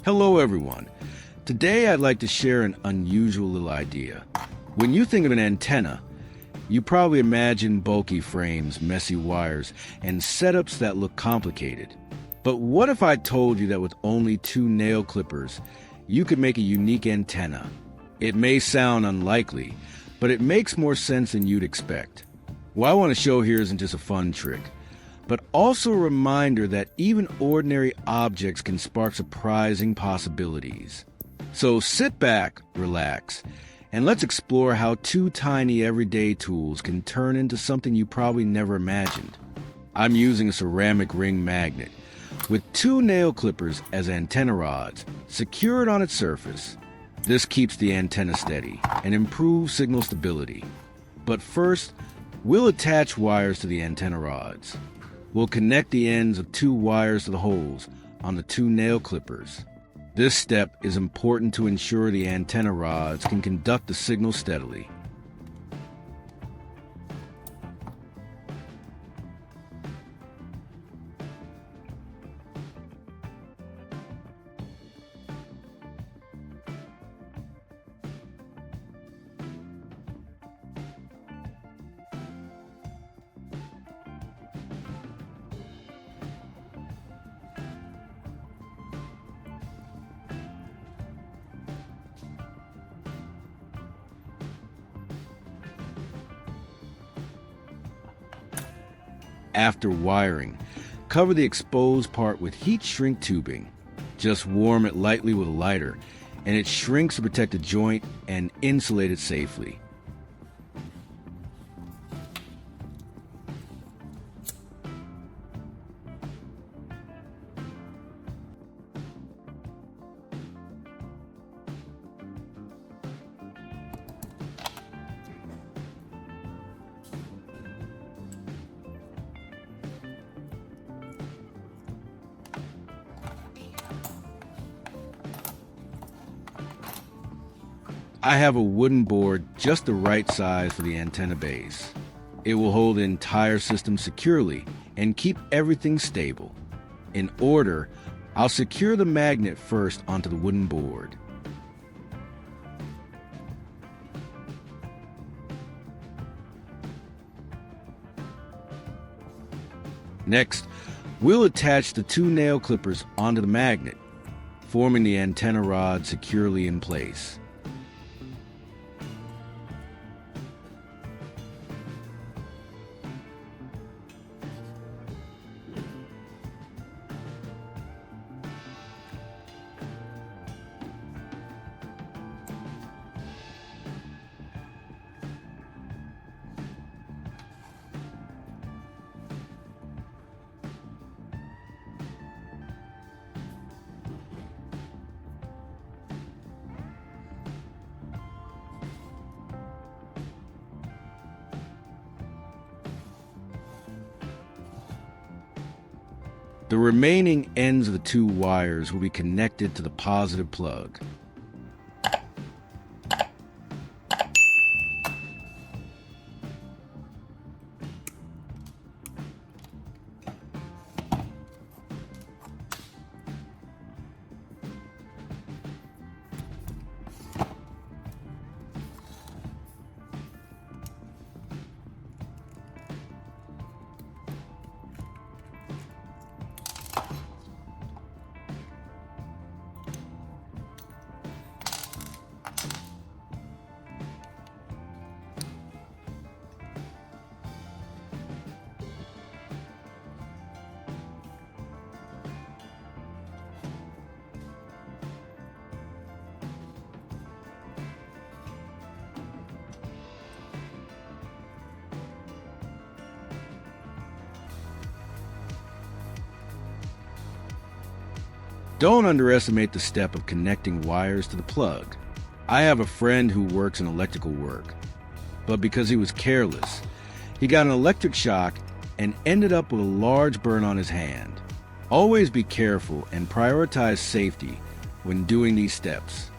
Hello everyone. Today I'd like to share an unusual little idea. When you think of an antenna, you probably imagine bulky frames, messy wires, and setups that look complicated. But what if I told you that with only 2 nail clippers, you could make a unique antenna? It may sound unlikely, but it makes more sense than you'd expect. What I want to show here isn't just a fun trick, but also a reminder that even ordinary objects can spark surprising possibilities. So sit back, relax, and let's explore how 2 tiny everyday tools can turn into something you probably never imagined. I'm using a ceramic ring magnet with 2 nail clippers as antenna rods secured on its surface. This keeps the antenna steady and improves signal stability. But first, we'll attach wires to the antenna rods. We'll connect the ends of 2 wires to the holes on the 2 nail clippers. This step is important to ensure the antenna rods can conduct the signal steadily. After wiring, cover the exposed part with heat shrink tubing. Just warm it lightly with a lighter, and it shrinks to protect the joint and insulate it safely. I have a wooden board just the right size for the antenna base. It will hold the entire system securely and keep everything stable. In order, I'll secure the magnet first onto the wooden board. Next, we'll attach the 2 nail clippers onto the magnet, forming the antenna rod securely in place. The remaining ends of the 2 wires will be connected to the positive plug. Don't underestimate the step of connecting wires to the plug. I have a friend who works in electrical work, but because he was careless, he got an electric shock and ended up with a large burn on his hand. Always be careful and prioritize safety when doing these steps.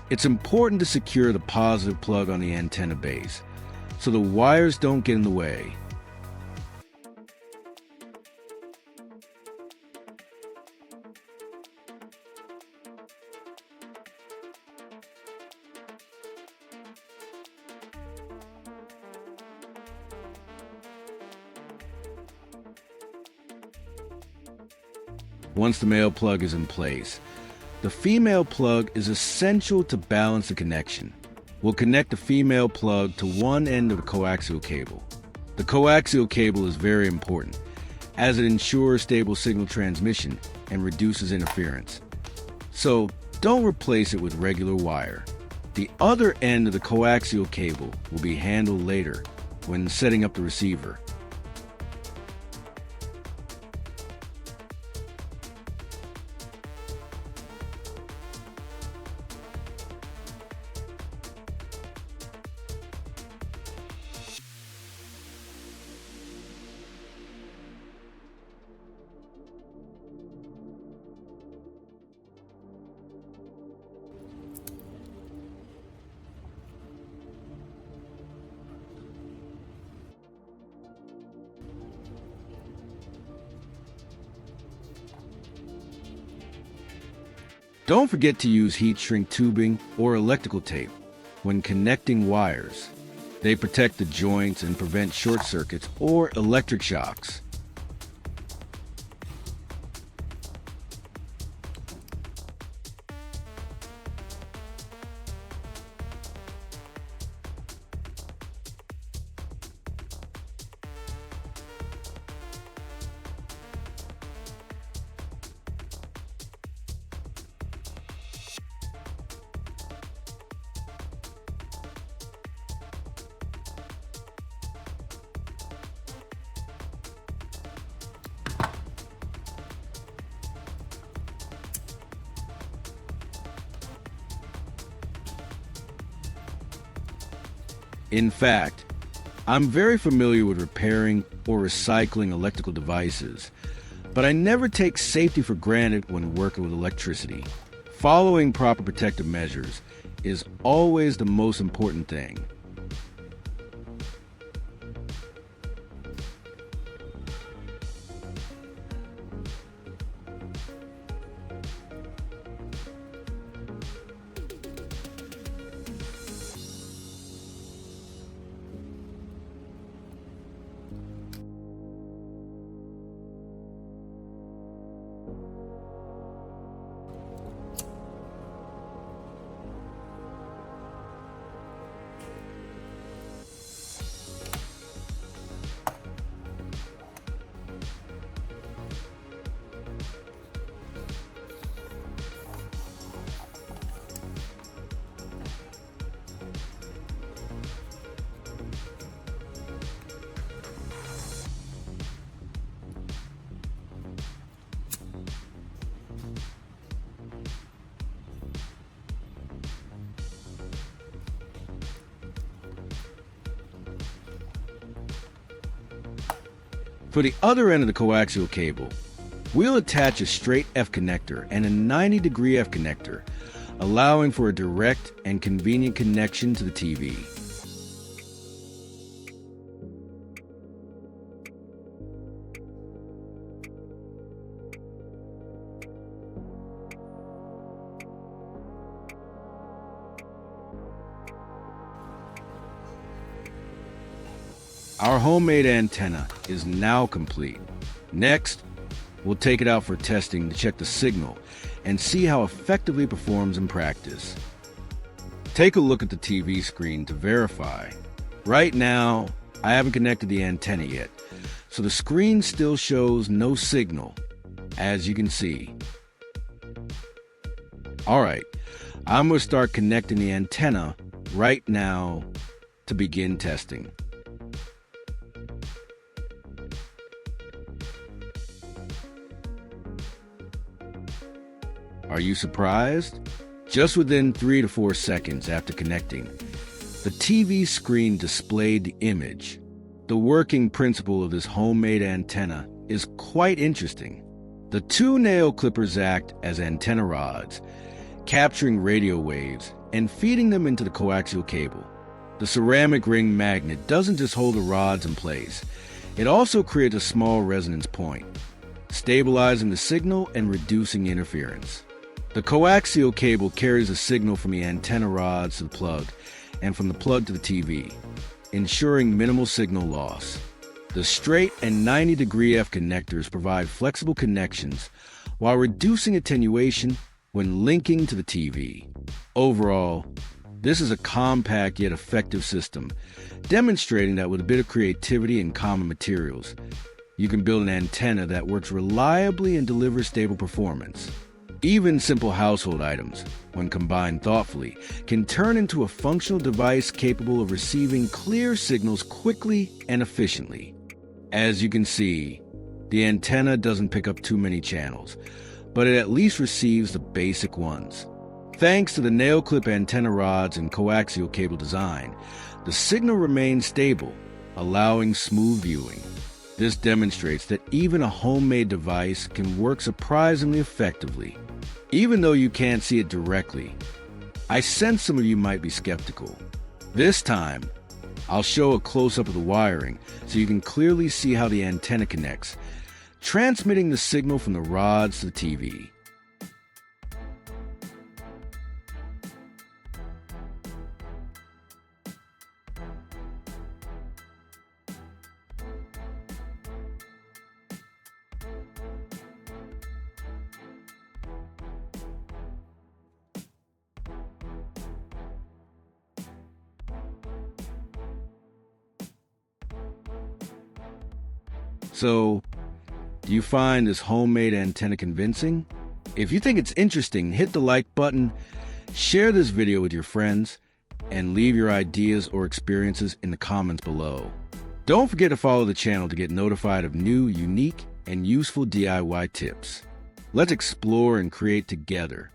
It's important to secure the positive plug on the antenna base so the wires don't get in the way. Once the male plug is in place, the female plug is essential to balance the connection. We'll connect the female plug to one end of the coaxial cable. The coaxial cable is very important as it ensures stable signal transmission and reduces interference. So don't replace it with regular wire. The other end of the coaxial cable will be handled later when setting up the receiver. Don't forget to use heat shrink tubing or electrical tape when connecting wires. They protect the joints and prevent short circuits or electric shocks. In fact, I'm very familiar with repairing or recycling electrical devices, but I never take safety for granted when working with electricity. Following proper protective measures is always the most important thing. For the other end of the coaxial cable, we'll attach a straight F connector and a 90-degree F connector, allowing for a direct and convenient connection to the TV. Our homemade antenna is now complete. Next, we'll take it out for testing to check the signal and see how effectively it performs in practice. Take a look at the TV screen to verify. Right now, I haven't connected the antenna yet, so the screen still shows no signal, as you can see. All right, I'm going to start connecting the antenna right now to begin testing. Are you surprised? Just within 3 to 4 seconds after connecting, the TV screen displayed the image. The working principle of this homemade antenna is quite interesting. The two nail clippers act as antenna rods, capturing radio waves and feeding them into the coaxial cable. The ceramic ring magnet doesn't just hold the rods in place, it also creates a small resonance point, stabilizing the signal and reducing interference. The coaxial cable carries the signal from the antenna rods to the plug and from the plug to the TV, ensuring minimal signal loss. The straight and 90-degree F connectors provide flexible connections while reducing attenuation when linking to the TV. Overall, this is a compact yet effective system, demonstrating that with a bit of creativity and common materials, you can build an antenna that works reliably and delivers stable performance. Even simple household items, when combined thoughtfully, can turn into a functional device capable of receiving clear signals quickly and efficiently. As you can see, the antenna doesn't pick up too many channels, but it at least receives the basic ones. Thanks to the nail clip antenna rods and coaxial cable design, the signal remains stable, allowing smooth viewing. This demonstrates that even a homemade device can work surprisingly effectively. Even though you can't see it directly, I sense some of you might be skeptical. This time, I'll show a close-up of the wiring so you can clearly see how the antenna connects, transmitting the signal from the rods to the TV. So, do you find this homemade antenna convincing? If you think it's interesting, hit the like button, share this video with your friends, and leave your ideas or experiences in the comments below. Don't forget to follow the channel to get notified of new, unique, and useful DIY tips. Let's explore and create together.